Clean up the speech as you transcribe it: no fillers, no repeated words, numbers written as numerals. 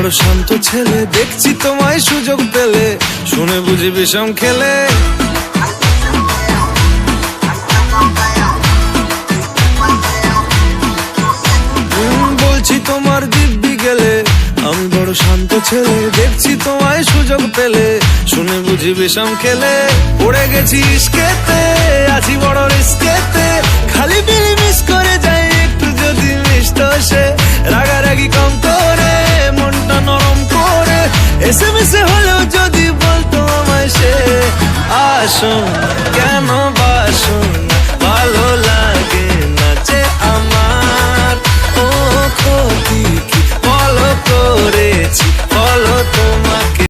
বড় শান্ত ছেলে, দেখছি তোমায় সুযোগ পেলে শুনে বুঝি বিষম খেলে। বলছি তোমার দিব্যি গেলে, আমি বড় শান্ত ছেলে, দেখছি তোমায় সুযোগ পেলে শুনে বুঝি বিষম খেলে। পড়ে গেছি ইস্কেতে, আছি বড় রিস্কেতে, খালি বিলি মিস করে যাই একটু যদি মিষ্ট সে। রাগারাগি কম করে, মনটা নরম করে, এসে মিশে হলেও যদি বলতো আমায় সে। আসুন